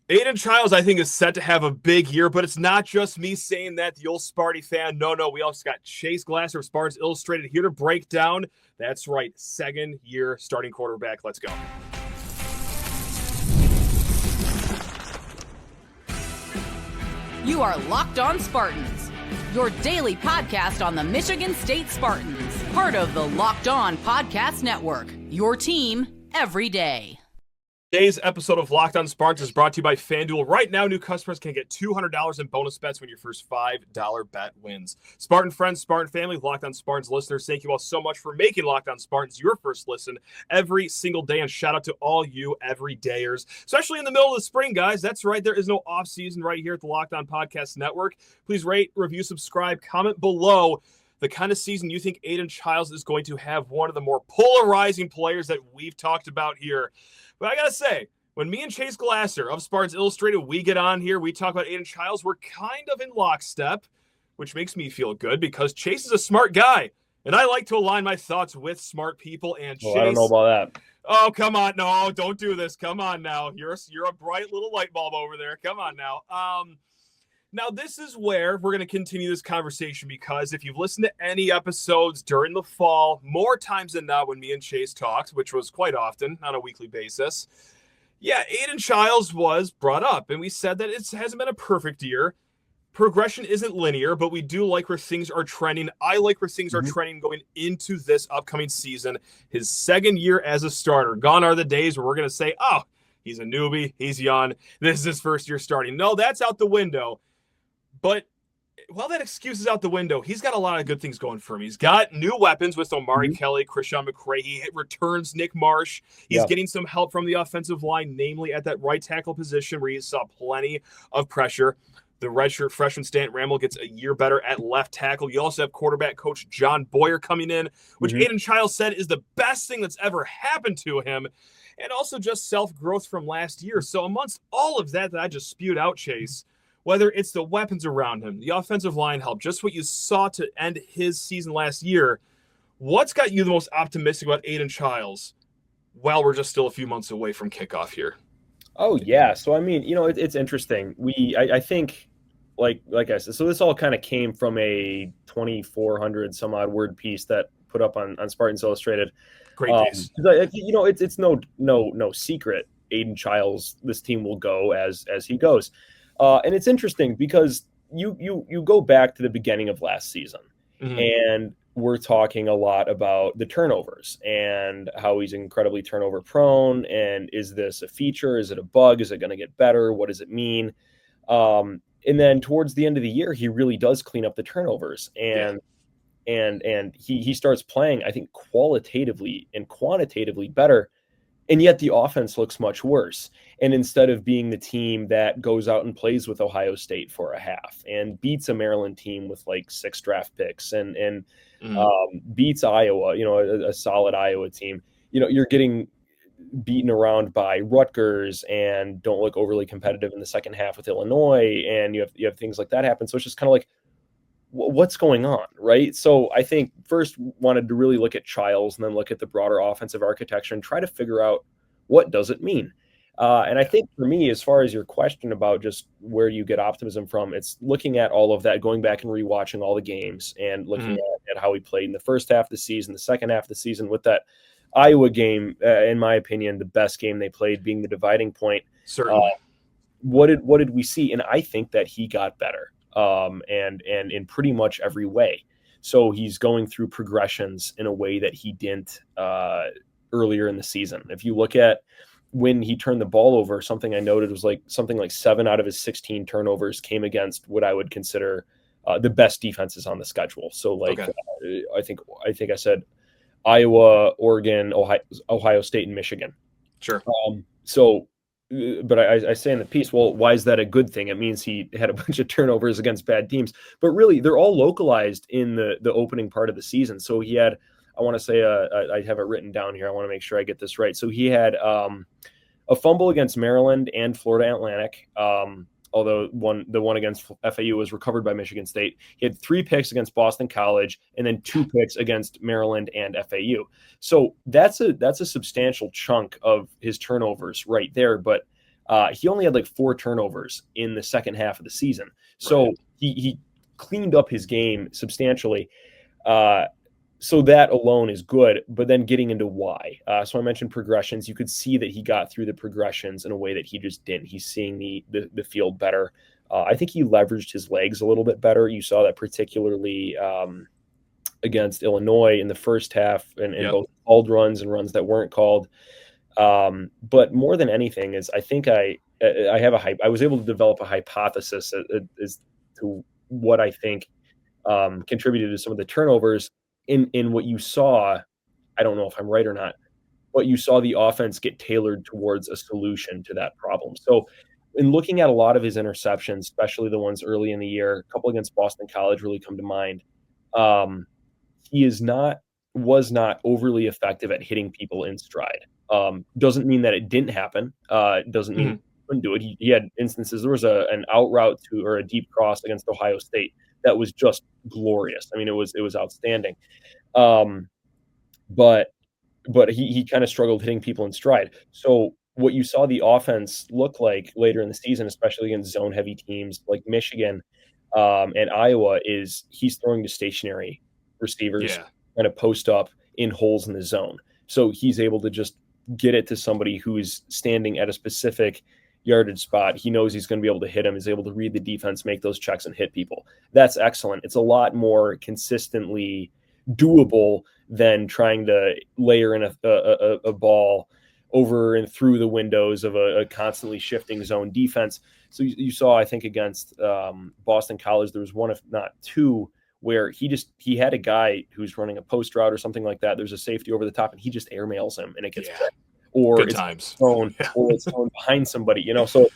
Aidan Chiles, I think, is set to have a big year, but it's not just me saying that, the old Sparty fan. No, we also got Chase Glasser of Spartans Illustrated here to break down. That's right, second year starting quarterback. Let's go. You are Locked On Spartans, your daily podcast on the Michigan State Spartans, part of the Locked On Podcast Network, your team every day. Today's episode of Locked On Spartans is brought to you by FanDuel. Right now, new customers can get $200 in bonus bets when your first $5 bet wins. Spartan friends, Spartan family, Locked On Spartans listeners, thank you all so much for making Locked On Spartans your first listen every single day. And shout out to all you everydayers, especially in the middle of the spring, guys. That's right. There is no off season right here at the Locked On Podcast Network. Please rate, review, subscribe, comment below the kind of season you think Aidan Chiles is going to have, one of the more polarizing players that we've talked about here. But I got to say, when me and Chase Glasser of Spartans Illustrated, we get on here, we talk about Aidan Chiles, we're kind of in lockstep, which makes me feel good because Chase is a smart guy. And I like to align my thoughts with smart people. And Chase, I don't know about that. Oh, come on. No, don't do this. Come on now. You're a bright little light bulb over there. Come on now. Now, this is where we're going to continue this conversation because if you've listened to any episodes during the fall, more times than not when me and Chase talked, which was quite often on a weekly basis, yeah, Aidan Chiles was brought up, and we said that it hasn't been a perfect year. Progression isn't linear, but we do like where things are trending. I like where things are trending going into this upcoming season. His second year as a starter. Gone are the days where we're going to say, oh, he's a newbie, he's young, this is his first year starting. No, that's out the window. But while that excuse is out the window, he's got a lot of good things going for him. He's got new weapons with Omari Kelly, Christian McCray. He returns Nick Marsh. He's getting some help from the offensive line, namely at that right tackle position where he saw plenty of pressure. The redshirt freshman Stanton Ramel gets a year better at left tackle. You also have quarterback coach Jon Boyer coming in, which Aidan Chiles said is the best thing that's ever happened to him, and also just self-growth from last year. So amongst all of that I just spewed out, Chase, whether it's the weapons around him, the offensive line help, just what you saw to end his season last year, what's got you the most optimistic about Aidan Chiles while we're just still a few months away from kickoff here? Oh, yeah. So, I mean, it's interesting. I think, like I said, so this all kind of came from a 2,400 some odd word piece that put up on Spartans Illustrated. Great piece. It's no secret. Aidan Chiles, this team will go as he goes. And it's interesting because you go back to the beginning of last season and we're talking a lot about the turnovers and how he's incredibly turnover prone. And is this a feature? Is it a bug? Is it going to get better? What does it mean? And then towards the end of the year, he really does clean up the turnovers and he starts playing, I think, qualitatively and quantitatively better. And yet the offense looks much worse. And instead of being the team that goes out and plays with Ohio State for a half and beats a Maryland team with like 6 draft picks and beats Iowa, a solid Iowa team, you're getting beaten around by Rutgers and don't look overly competitive in the second half with Illinois. And you have things like that happen. So it's just kind of like, what's going on, right? So I think first wanted to really look at Chiles and then look at the broader offensive architecture and try to figure out what does it mean. And I think for me, as far as your question about just where you get optimism from, it's looking at all of that, going back and rewatching all the games and looking at how he played in the first half of the season, the second half of the season with that Iowa game, in my opinion, the best game they played being the dividing point. Certainly. What did we see? And I think that he got better. And in pretty much every way. So he's going through progressions in a way that he didn't earlier in the season. If you look at when he turned the ball over, something I noted was something like 7 out of his 16 turnovers came against what I would consider the best defenses on the schedule. So I think I said Iowa, Oregon, Ohio State, and Michigan. Sure. But I say in the piece, well, why is that a good thing? It means he had a bunch of turnovers against bad teams. But really, they're all localized in the opening part of the season. So he had, I want to say, I have it written down here. I want to make sure I get this right. So he had a fumble against Maryland and Florida Atlantic, although the one against FAU was recovered by Michigan State. He had 3 picks against Boston College and then 2 picks against Maryland and FAU. So that's a substantial chunk of his turnovers right there. But He only had like 4 turnovers in the second half of the season. So he cleaned up his game substantially. So that alone is good, but then getting into why. So I mentioned progressions. You could see that he got through the progressions in a way that he just didn't. He's seeing the field better. I think he leveraged his legs a little bit better. You saw that particularly against Illinois in the first half, and both called runs and runs that weren't called. But more than anything is I think I was able to develop a hypothesis as to what I think contributed to some of the turnovers. In what you saw, I don't know if I'm right or not, but you saw the offense get tailored towards a solution to that problem. So in looking at a lot of his interceptions, especially the ones early in the year, a couple against Boston College really come to mind. He was not overly effective at hitting people in stride. Doesn't mean that it didn't happen. Doesn't mean he couldn't do it. He had instances. There was an out route or a deep cross against Ohio State that was just glorious. I mean, it was outstanding. But he kind of struggled hitting people in stride. So what you saw the offense look like later in the season, especially against zone heavy teams like Michigan and Iowa, is he's throwing to stationary receivers kind of post up in holes in the zone. So he's able to just get it to somebody who is standing at a specific yardage spot. He knows he's going to be able to hit him. He's able to read the defense, make those checks, and hit people. That's excellent. It's a lot more consistently doable than trying to layer in a ball over and through the windows of a constantly shifting zone defense. So you saw, I think, against Boston College, there was one, if not two, where he had a guy who's running a post route or something like that. There's a safety over the top, and he just airmails him, and it gets picked. Or good it's times. thrown, or it's thrown behind somebody, So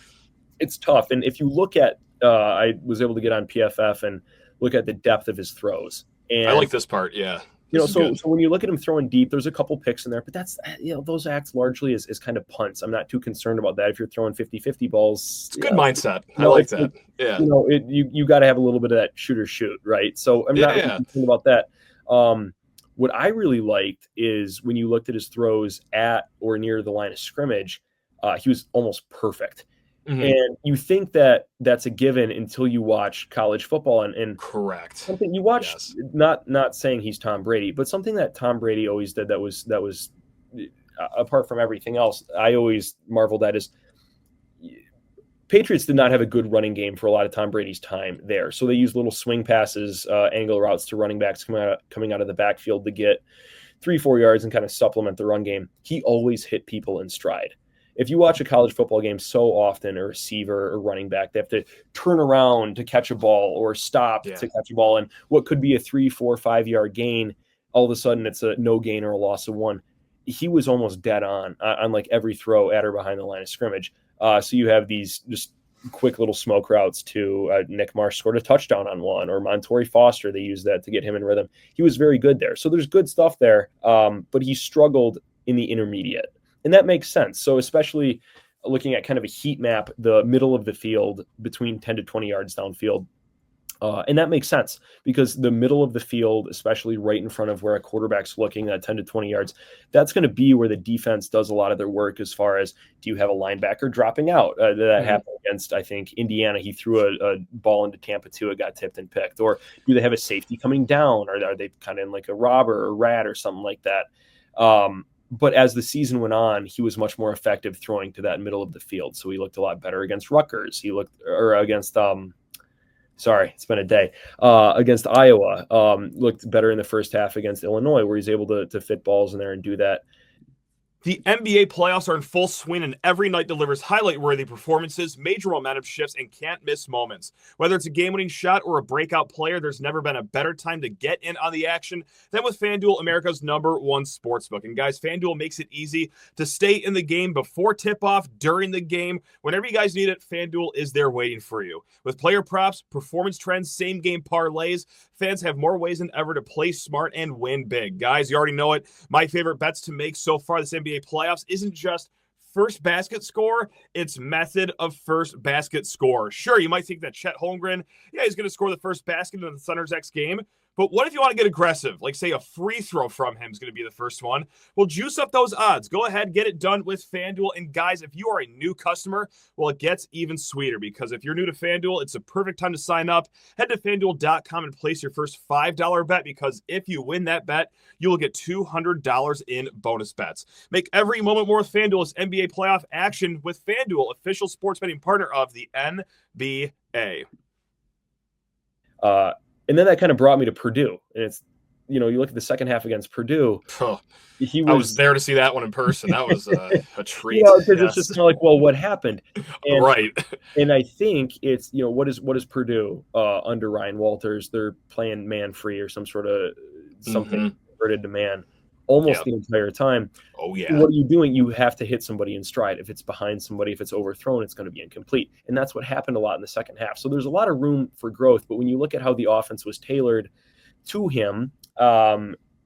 it's tough. And if you look at, I was able to get on PFF and look at the depth of his throws. And I like this part, yeah. So when you look at him throwing deep, there's a couple picks in there, but that's, those acts largely is kind of punts. I'm not too concerned about that. If you're throwing 50-50 balls, it's a good mindset. I like that. Yeah. You got to have a little bit of that shoot or shoot, right? So I'm not really concerned about that. What I really liked is when you looked at his throws at or near the line of scrimmage, he was almost perfect. Mm-hmm. And you think that that's a given until you watch college football and correct. Something you watch, not saying he's Tom Brady, but something that Tom Brady always did that was apart from everything else, I always marveled at is Patriots did not have a good running game for a lot of Tom Brady's time there. So they used little swing passes, angle routes to running backs coming out of the backfield to get 3-4 yards and kind of supplement the run game. He always hit people in stride. If you watch a college football game so often, a receiver or running back, they have to turn around to catch a ball or stop to catch a ball. And what could be a 3, 4, 5 yard gain, all of a sudden it's a no gain or a loss of 1. He was almost dead on like every throw at or behind the line of scrimmage. So you have these just quick little smoke routes to Nick Marsh scored a touchdown on one, or Montorie Foster, they used that to get him in rhythm. He was very good there. So there's good stuff there, but he struggled in the intermediate. And that makes sense. So especially looking at kind of a heat map, the middle of the field between 10 to 20 yards downfield. And that makes sense because the middle of the field, especially right in front of where a quarterback's looking at 10 to 20 yards, that's going to be where the defense does a lot of their work as far as, do you have a linebacker dropping out? That happened against, I think, Indiana. He threw a ball into Tampa 2. It got tipped and picked. Or do they have a safety coming down? Or are they kind of in like a robber or rat or something like that? But as the season went on, he was much more effective throwing to that middle of the field. So he looked a lot better against Rutgers. Against it's been a day. Against Iowa, looked better in the first half against Illinois, where he's able to fit balls in there and do that. The NBA playoffs are in full swing, and every night delivers highlight-worthy performances, major momentum shifts, and can't-miss moments. Whether it's a game-winning shot or a breakout player, there's never been a better time to get in on the action than with FanDuel, America's #1 sportsbook. And guys, FanDuel makes it easy to stay in the game before tip-off, during the game. Whenever you guys need it, FanDuel is there waiting for you. With player props, performance trends, same-game parlays, fans have more ways than ever to play smart and win big. Guys, you already know it. My favorite bets to make so far this NBA playoffs isn't just first basket score, it's method of first basket score. Sure, you might think that Chet Holmgren, he's going to score the first basket in the Thunder's X game, But what if you want to get aggressive? Like, say, a free throw from him is going to be the first one. Well, juice up those odds. Go ahead, get it done with FanDuel. And guys, if you are a new customer, well, it gets even sweeter because if you're new to FanDuel, it's a perfect time to sign up. Head to FanDuel.com and place your first $5 bet because if you win that bet, you will get $200 in bonus bets. Make every moment more with FanDuel's NBA playoff action with FanDuel, official sports betting partner of the NBA. And then that kind of brought me to Purdue. And it's, you look at the second half against Purdue. I was there to see that one in person. That was a treat. Because it's just kind of like, well, what happened? And, right. And I think it's, what is Purdue under Ryan Walters? They're playing man free or some sort of something converted to man almost the entire time. Oh, yeah. What are you doing? You have to hit somebody in stride. If it's behind somebody, if it's overthrown, it's going to be incomplete. And that's what happened a lot in the second half. So there's a lot of room for growth. But when you look at how the offense was tailored to him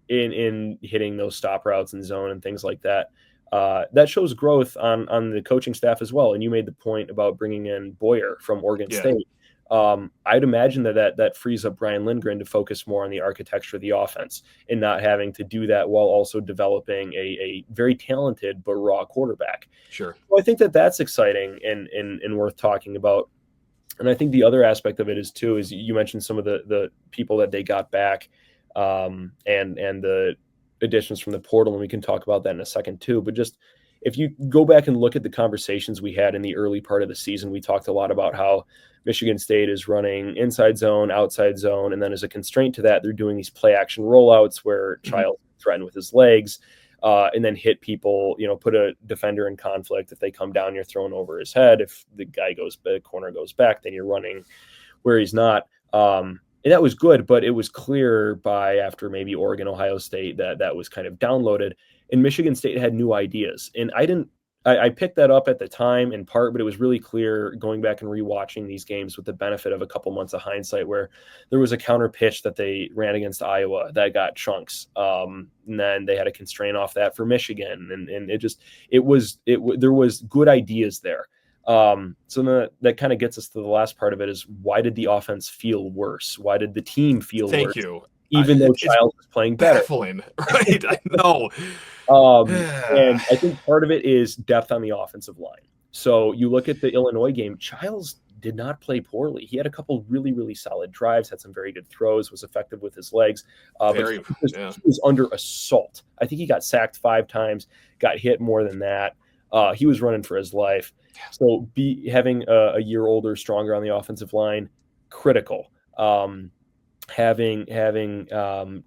in hitting those stop routes and zone and things like that, that shows growth on the coaching staff as well. And you made the point about bringing in Boyer from Oregon State. I'd imagine that frees up Brian Lindgren to focus more on the architecture of the offense and not having to do that while also developing a very talented but raw quarterback. Sure. So I think that's exciting and worth talking about. And I think the other aspect of it is you mentioned some of the people that they got back and the additions from the portal, and we can talk about that in a second too. But just if you go back and look at the conversations we had in the early part of the season, we talked a lot about how Michigan State is running inside zone, outside zone, and then as a constraint to that, they're doing these play action rollouts where Chiles threaten with his legs and then hit people, put a defender in conflict. If they come down, you're thrown over his head. If the corner goes back, then you're running where he's not. And that was good, but it was clear after maybe Oregon, Ohio State, that was kind of downloaded. And Michigan State had new ideas. And I picked that up at the time in part, but it was really clear going back and rewatching these games with the benefit of a couple months of hindsight where there was a counter pitch that they ran against Iowa that got chunks. And then they had a constraint off that for Michigan. And there was good ideas there. So that kind of gets us to the last part of it is why did the offense feel worse? Why did the team feel worse? Thank you. Even though Chiles was playing better. Baffling, right? I know. And I think part of it is depth on the offensive line. So you look at the Illinois game, Chiles did not play poorly. He had a couple really, really solid drives, had some very good throws, was effective with his legs. But he was under assault. I think he got sacked 5 times, got hit more than that. He was running for his life. So having a year older, stronger on the offensive line, critical. Having you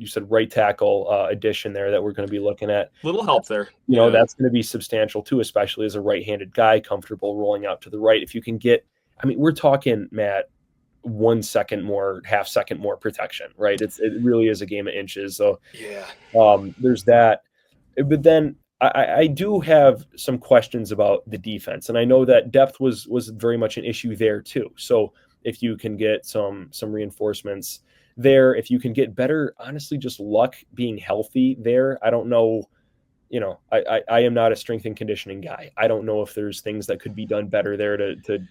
said right tackle addition there that we're going to be looking at. Little help there. That's going to be substantial too, especially as a right-handed guy, comfortable rolling out to the right. If you can get, we're talking, Matt, 1 second more, half second more protection, right? It really is a game of inches. So there's that. But then I do have some questions about the defense, and I know that depth was very much an issue there too. So if you can get some reinforcements there, if you can get better, honestly, just luck being healthy there. I don't know, I am not a strength and conditioning guy. I don't know if there's things that could be done better there to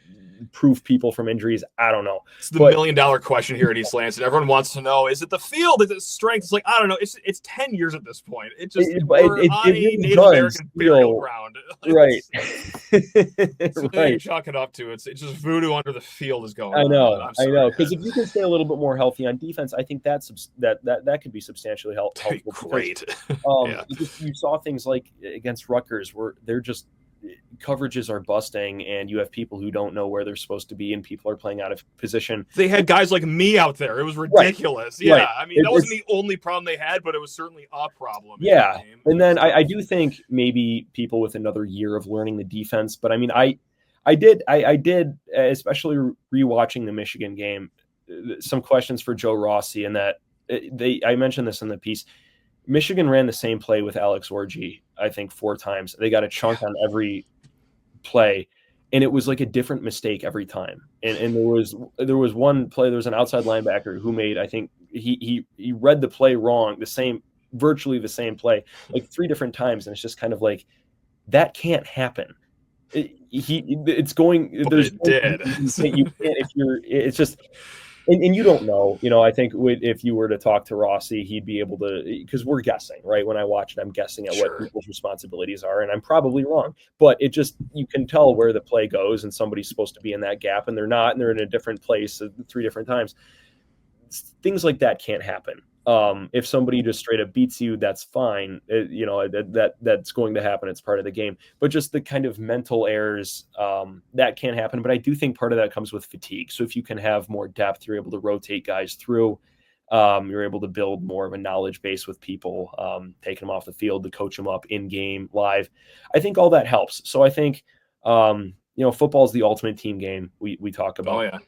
proof people from injuries. I don't know. It's the $1 million question here at East Lansing. Everyone wants to know, is it the field? Is it strength? It's like, I don't know. It's 10 years at this point. It just, we're on a Native American burial ground. Right. Right. Chalk it up to it's just voodoo under the field is going on. I know. Because if you can stay a little bit more healthy on defense, I think that could be substantially helpful. Great. Because, you saw things like against Rutgers where they're just coverages are busting and you have people who don't know where they're supposed to be and people are playing out of position. They had guys like me out there. It was ridiculous. Right. Yeah. Right. That wasn't the only problem they had, but it was certainly a problem. Yeah. And then I do think maybe people with another year of learning the defense, but I did, especially rewatching the Michigan game, some questions for Joe Rossi and that I mentioned this in the piece. Michigan ran the same play with Alex Orji, I think 4 times. They got a chunk on every play, and it was like a different mistake every time. And there was one play, there was an outside linebacker who made, I think he read the play wrong, virtually the same play, like 3 different times, and it's just kind of like that can't happen. You can't if you're. It's just And you don't know, I think if you were to talk to Rossi, he'd be able to, because we're guessing, right? When I watch it, I'm guessing at what people's responsibilities are, and I'm probably wrong. But you can tell where the play goes, and somebody's supposed to be in that gap, and they're not, and they're in a different place 3 different times. Things like that can't happen. If somebody just straight up beats you, that's fine. That's going to happen. It's part of the game. But just the kind of mental errors, that can't happen. But I do think part of that comes with fatigue. So if you can have more depth, you're able to rotate guys through. You're able to build more of a knowledge base with people, taking them off the field to coach them up in game, live. I think all that helps. So I think, football is the ultimate team game. We talk about. Oh, yeah.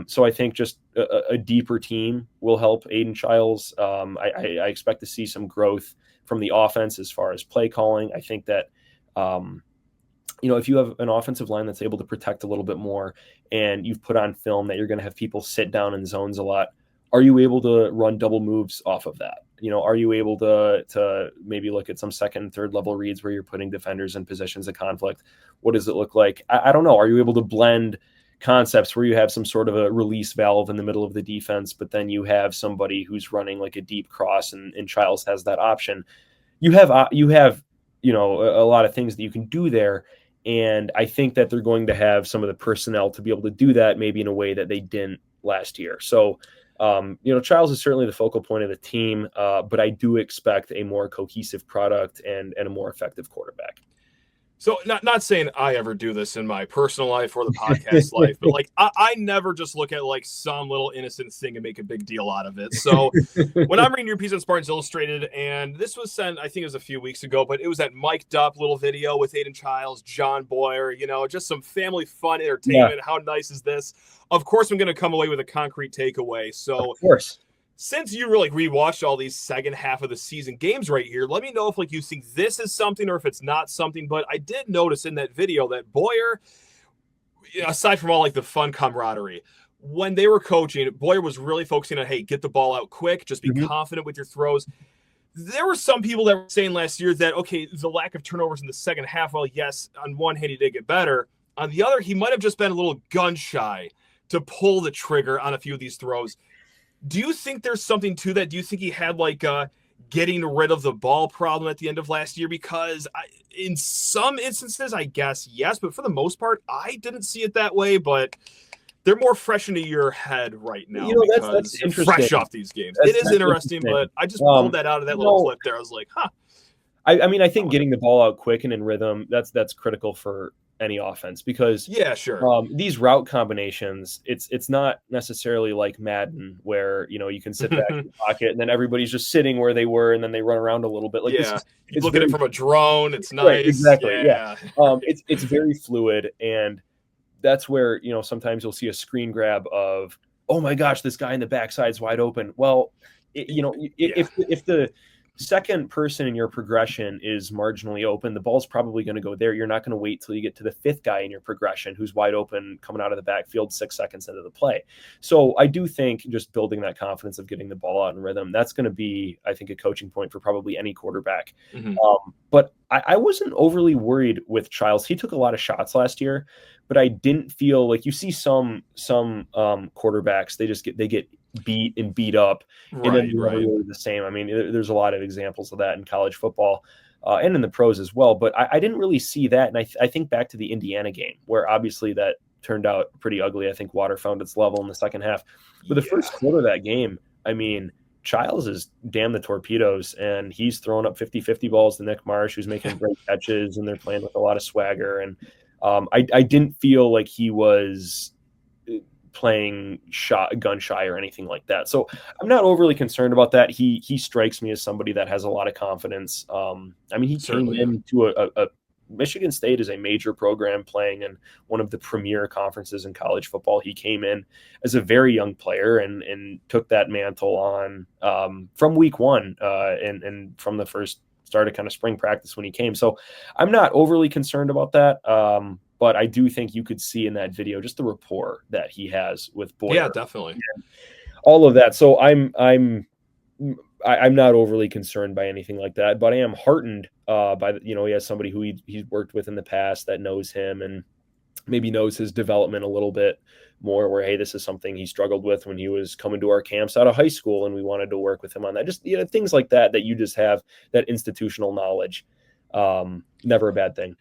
So I think just a deeper team will help Aidan Chiles. I expect to see some growth from the offense as far as play calling. I think that, if you have an offensive line that's able to protect a little bit more, and you've put on film that you're going to have people sit down in zones a lot, are you able to run double moves off of that? Are you able to maybe look at some second and third level reads where you're putting defenders in positions of conflict? What does it look like? I don't know. Are you able to blend concepts where you have some sort of a release valve in the middle of the defense, but then you have somebody who's running like a deep cross, and Chiles has that option? You have a lot of things that you can do there. And I think that they're going to have some of the personnel to be able to do that, maybe in a way that they didn't last year. So, Chiles is certainly the focal point of the team, but I do expect a more cohesive product and a more effective quarterback. So not saying I ever do this in my personal life or the podcast life, but like I never just look at like some little innocent thing and make a big deal out of it. So when I'm reading your piece on Spartans Illustrated, and this was sent, I think it was a few weeks ago, but it was that mic'd up little video with Aidan Chiles, Jon Boyer, just some family fun entertainment. Yeah. How nice is this? Of course, I'm going to come away with a concrete takeaway. So of course. Since you really rewatched all these second half of the season games right here, let me know if you think this is something or if it's not something. But I did notice in that video that Boyer, aside from all the fun camaraderie, when they were coaching, Boyer was really focusing on, hey, get the ball out quick, just be confident with your throws. There were some people that were saying last year that, okay, the lack of turnovers in the second half, well, yes, on one hand, he did get better. On the other, he might have just been a little gun shy to pull the trigger on a few of these throws. Do you think there's something to that? Do you think he had getting rid of the ball problem at the end of last year? Because in some instances, I guess, yes, but for the most part, I didn't see it that way. But they're more fresh into your head right now that's interesting. Fresh off these games. It is interesting, but I just pulled that out of that little clip there. I was like, huh. I think getting the ball out quick and in rhythm, that's critical for any offense, because these route combinations, it's not necessarily like Madden where you can sit back in the pocket and then everybody's just sitting where they were and then they run around a little bit. You look at it from a drone, it's nice. Right, exactly. Yeah. It's very fluid, and that's where sometimes you'll see a screen grab of, oh my gosh, this guy in the backside's wide open. Well, if the second person in your progression is marginally open, the ball's probably going to go there. You're not going to wait till you get to the fifth guy in your progression who's wide open coming out of the backfield 6 seconds into the play. So I do think just building that confidence of getting the ball out in rhythm, that's going to be, I think, a coaching point for probably any quarterback. But I wasn't overly worried with Chiles. He took a lot of shots last year, but I didn't feel like you see some quarterbacks, they get beat up, and then really the same. I mean, there's a lot of examples of that in college football and in the pros as well. But I didn't really see that, and I think back to the Indiana game where obviously that turned out pretty ugly. I think water found its level in the second half, but the first quarter of that game, I mean, Chiles is damn the torpedoes, and he's throwing up 50-50 balls to Nick Marsh, who's making great catches, and they're playing with a lot of swagger. And I didn't feel like he was playing gun shy or anything like that. So I'm not overly concerned about that. He strikes me as somebody that has a lot of confidence. I mean, he came into a Michigan State is a major program playing in one of the premier conferences in college football. He came in as a very young player and took that mantle on from week one and from the first start of kind of spring practice when he came. So I'm not overly concerned about that. But I do think you could see in that video just the rapport that he has with Boyer. Yeah, definitely. All of that. So I'm not overly concerned by anything like that, but I am heartened by he has somebody who he's worked with in the past that knows him, and maybe knows his development a little bit more, where, hey, this is something he struggled with when he was coming to our camps out of high school and we wanted to work with him on that. Just, things like that you just have that institutional knowledge. Never a bad thing.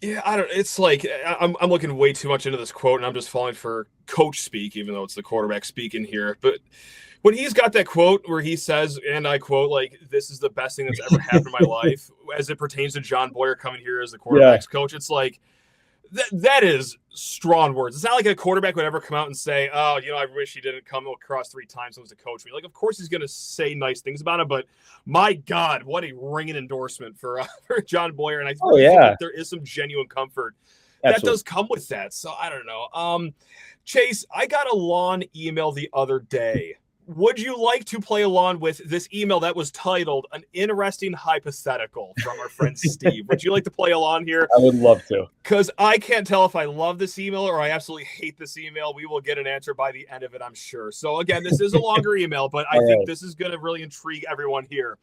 Yeah, it's like I'm looking way too much into this quote and I'm just falling for coach speak, even though it's the quarterback speaking here. But when he's got that quote where he says, and I quote, like, this is the best thing that's ever happened in my life as it pertains to Jon Boyer coming here as the quarterback's coach, it's like, that is strong words. It's not like a quarterback would ever come out and say, oh, I wish he didn't come across 3 times and was to coach me. Like, of course he's going to say nice things about him, but my God, what a ringing endorsement for Jon Boyer. And I think that there is some genuine comfort that does come with that. So I don't know. Chase, I got a lawn email the other day. Would you like to play along with this email that was titled An Interesting Hypothetical from our friend Steve? Would you like to play along here? I would love to. Because I can't tell if I love this email or I absolutely hate this email. We will get an answer by the end of it, I'm sure. So again, this is a longer email, but I think this is going to really intrigue everyone here.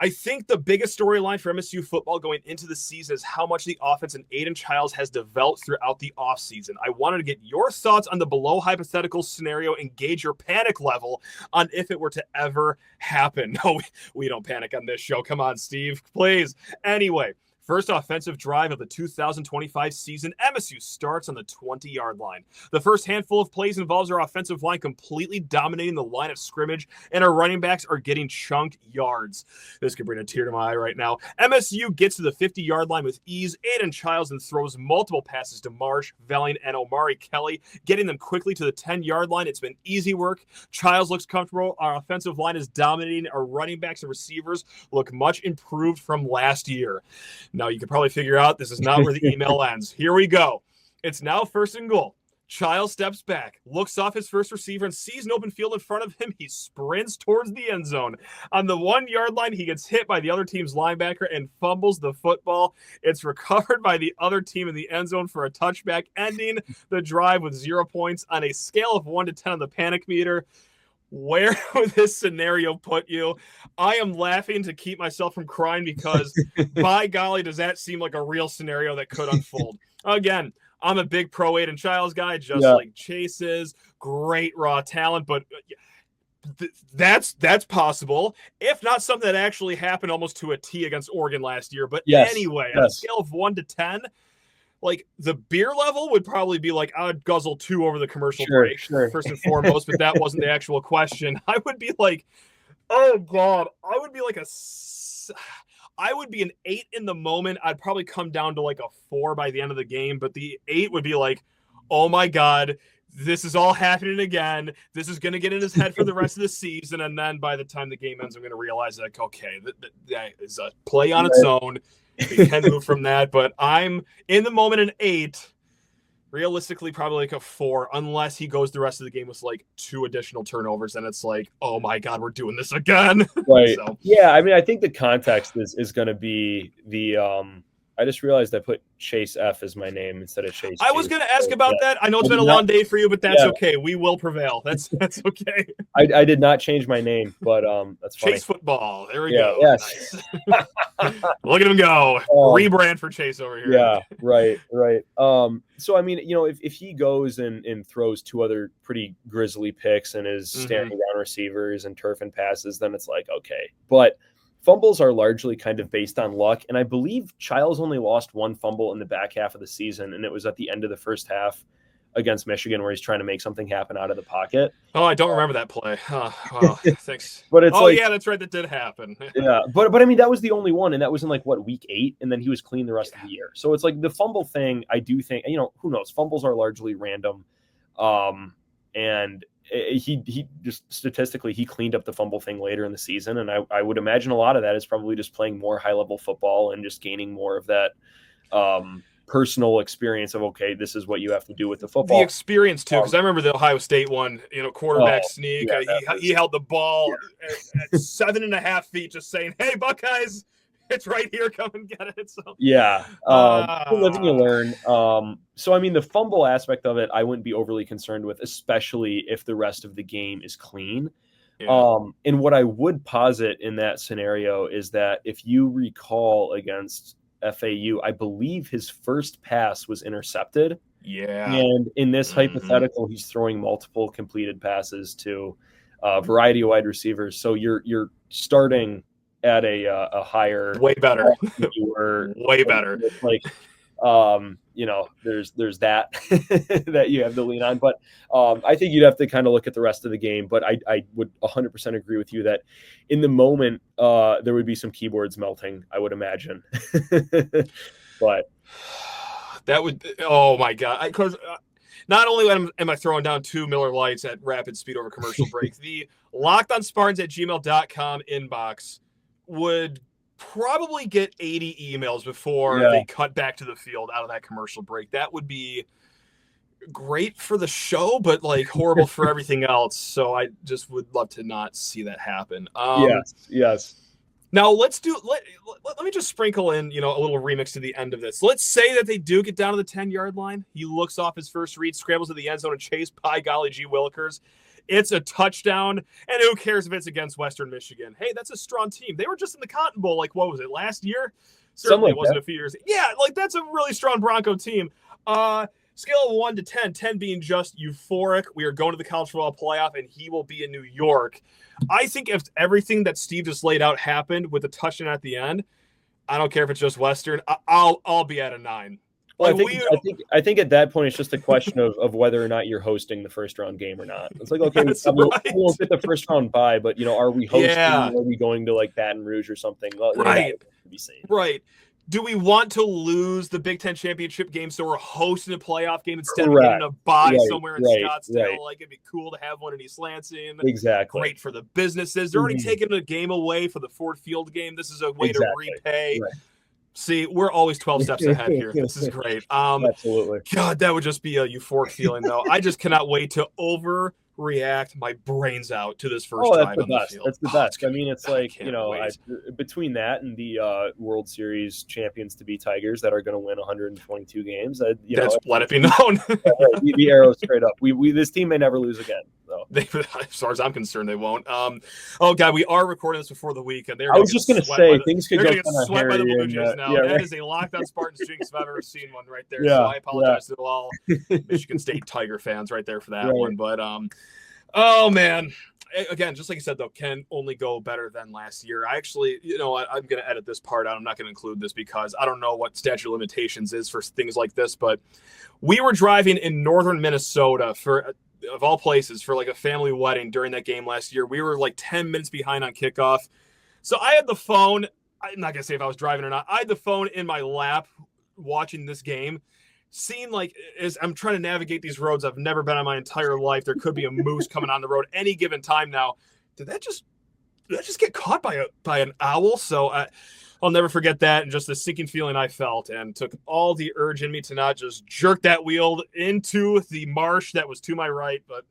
I think the biggest storyline for MSU football going into the season is how much the offense and Aidan Chiles has developed throughout the offseason. I wanted to get your thoughts on the below hypothetical scenario and gauge your panic level on if it were to ever happen. No, we don't panic on this show. Come on, Steve, please. Anyway, first offensive drive of the 2025 season, MSU starts on the 20-yard line. The first handful of plays involves our offensive line completely dominating the line of scrimmage, and our running backs are getting chunk yards. This could bring a tear to my eye right now. MSU gets to the 50-yard line with ease. Aidan Chiles and throws multiple passes to Marsh, Velling, and Omari Kelly, getting them quickly to the 10-yard line. It's been easy work. Chiles looks comfortable. Our offensive line is dominating. Our running backs and receivers look much improved from last year. Now, you can probably figure out this is not where the email ends. Here we go. It's now 1st and goal. Chiles steps back, looks off his first receiver, and sees an open field in front of him. He sprints towards the end zone. On the 1-yard line, he gets hit by the other team's linebacker and fumbles the football. It's recovered by the other team in the end zone for a touchback, ending the drive with 0 points on a scale of 1 to 10 on the panic meter. Where would this scenario put you? I am laughing to keep myself from crying because, by golly, does that seem like a real scenario that could unfold? Again, I'm a big pro Aidan Chiles guy, just like Chase is. Great raw talent, but that's possible. If not something that actually happened almost to a T against Oregon last year. But anyway, on a scale of 1 to 10, like, the beer level would probably be like, I would guzzle 2 over the commercial break, first and foremost, but that wasn't the actual question. I would be like, oh God, I would be an 8 in the moment. I'd probably come down to like a 4 by the end of the game, but the 8 would be like, oh my God, this is all happening again. This is going to get in his head for the rest of the season. And then by the time the game ends, I'm going to realize that, okay, that is a play on its own. We can move from that, but I'm in the moment an 8, realistically probably like a 4, unless he goes the rest of the game with like 2 additional turnovers, and it's like, oh my God, we're doing this again. Right. So. Yeah, I mean, I think the context is going to be the I just realized I put Chase F as my name instead of Chase. I was going to ask about that. I know it's been a long day for you, but that's okay. We will prevail. That's okay. I did not change my name, but that's funny. Chase football. There we go. Yes. Nice. Look at him go. Rebrand for Chase over here. Yeah, right. So, I mean, if he goes and throws 2 other pretty grisly picks and is standing down receivers and turfing passes, then it's like, okay. But fumbles are largely kind of based on luck, and I believe Chiles only lost 1 fumble in the back half of the season, and it was at the end of the first half against Michigan where he's trying to make something happen out of the pocket. Oh, I don't remember that play. Oh, thanks. But it's yeah, that's right. That did happen. Yeah, but I mean, that was the only one, and that was in week 8, and then he was clean the rest of the year. So it's like the fumble thing, I do think, who knows? Fumbles are largely random. And he just statistically, he cleaned up the fumble thing later in the season. And I would imagine a lot of that is probably just playing more high level football and just gaining more of that personal experience of, okay, this is what you have to do with the football. The experience too. Cause I remember the Ohio State one, quarterback sneak. Yeah, he held the ball at 7.5 feet, just saying, hey, Buckeyes, it's right here. Come and get it. So you live and you learn. So I mean, the fumble aspect of it, I wouldn't be overly concerned with, especially if the rest of the game is clean. Yeah. And what I would posit in that scenario is that if you recall against FAU, I believe his first pass was intercepted. Yeah. And in this hypothetical, he's throwing multiple completed passes to a variety of wide receivers. So you're starting at a higher, way better. You were way better. Like, there's that that you have to lean on. But I think you'd have to kind of look at the rest of the game. But I would 100% agree with you that in the moment there would be some keyboards melting, I would imagine. But that would, oh my God. Because not only am I throwing down 2 Miller Lights at rapid speed over commercial break, the lockedonspartans@gmail.com inbox would probably get 80 emails before they cut back to the field out of that commercial break. That would be great for the show, but like horrible for everything else. So I just would love to not see that happen. Yes. Now let me just sprinkle in, a little remix to the end of this. Let's say that they do get down to the 10-yard line. He looks off his first read, scrambles to the end zone, and chased by golly gee Willikers. It's a touchdown, and who cares if it's against Western Michigan? Hey, that's a strong team. They were just in the Cotton Bowl, like, what was it, last year? Certainly it wasn't a few years. Yeah, like, that's a really strong Bronco team. Scale of 1 to 10, 10 being just euphoric. We are going to the college football playoff, and he will be in New York. I think if everything that Steve just laid out happened with a touchdown at the end, I don't care if it's just Western, I'll be at a 9. Well, I think at that point it's just a question of whether or not you're hosting the first round game or not. It's like, okay, we won't get the first round bye, but are we hosting? Yeah. Are we going to like Baton Rouge or something? Well, right. To be seen. Right. Do we want to lose the Big Ten championship game so we're hosting a playoff game instead Correct. of getting a bye somewhere in Scottsdale? Right. Like, it'd be cool to have one in East Lansing. Exactly. Great for the businesses. They're already taking a game away for the Ford Field game. This is a way to repay. Right. See, we're always 12 steps ahead here. This is great. Absolutely. God, that would just be a euphoric feeling, though. I just cannot wait to overreact my brains out to this first drive on the field. That's the best. I mean, it's like, between that and the World Series champions to be Tigers that are going to win 122 games, let it be known. The arrow straight up. This team may never lose again. So. As far as I'm concerned, they won't. Oh God, we are recording this before the week, and I was just going to say things could go get swept by the Blue Jays now. That is a Locked On Spartans jinx if I've ever seen one right there. So I apologize to all Michigan State Tiger fans right there for that one. But oh man, again, just like you said though, can only go better than last year. I actually, I'm going to edit this part out. I'm not going to include this because I don't know what statute of limitations is for things like this. But we were driving in northern Minnesota of all places, for like a family wedding during that game last year. We were like 10 minutes behind on kickoff. So I had the phone. I'm not going to say if I was driving or not. I had the phone in my lap watching this game, seeing like as I'm trying to navigate these roads I've never been on my entire life. There could be a moose coming on the road any given time now. Did that just get caught by an owl? So I'll never forget that, and just the sinking feeling I felt, and took all the urge in me to not just jerk that wheel into the marsh that was to my right. But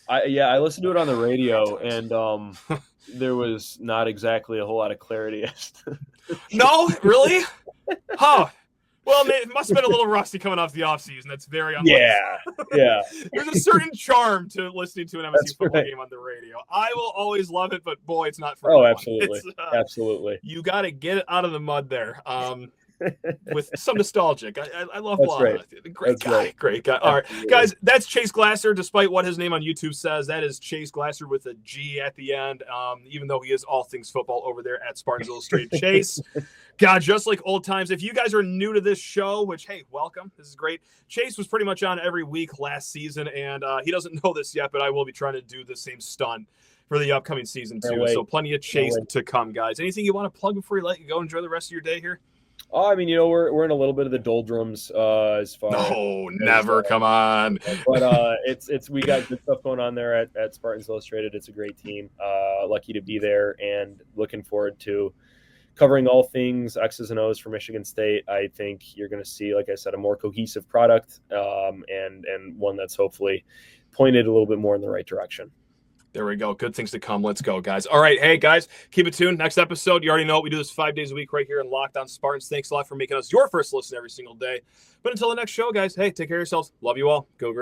I listened to it on the radio, and there was not exactly a whole lot of clarity. No, really? Huh. Well, it must have been a little rusty coming off the offseason. That's very unlikely. Yeah. There's a certain charm to listening to an MSU football game on the radio. I will always love it, but boy, it's not for everyone. Absolutely. Absolutely. You got to get it out of the mud there. With some nostalgic. I love that's Blah. Right. Great guy. All right, guys, that's Chase Glasser, despite what his name on YouTube says. That is Chase Glasser with a G at the end, even though he is all things football over there at Spartans Illustrated. Chase, God, just like old times. If you guys are new to this show, which, hey, welcome. This is great. Chase was pretty much on every week last season, and he doesn't know this yet, but I will be trying to do the same stunt for the upcoming season, too. So plenty of Chase to come, guys. Anything you want to plug before we let you go? Enjoy the rest of your day here? Oh, I mean, we're in a little bit of the doldrums as far. No, never. Come on. But we got good stuff going on there at Spartans Illustrated. It's a great team. Lucky to be there, and looking forward to covering all things X's and O's for Michigan State. I think you're going to see, like I said, a more cohesive product, and one that's hopefully pointed a little bit more in the right direction. There we go. Good things to come. Let's go, guys. All right. Hey, guys, keep it tuned. Next episode, you already know we do this 5 days a week right here in Locked On Spartans. Thanks a lot for making us your first listen every single day. But until the next show, guys, hey, take care of yourselves. Love you all. Go Green.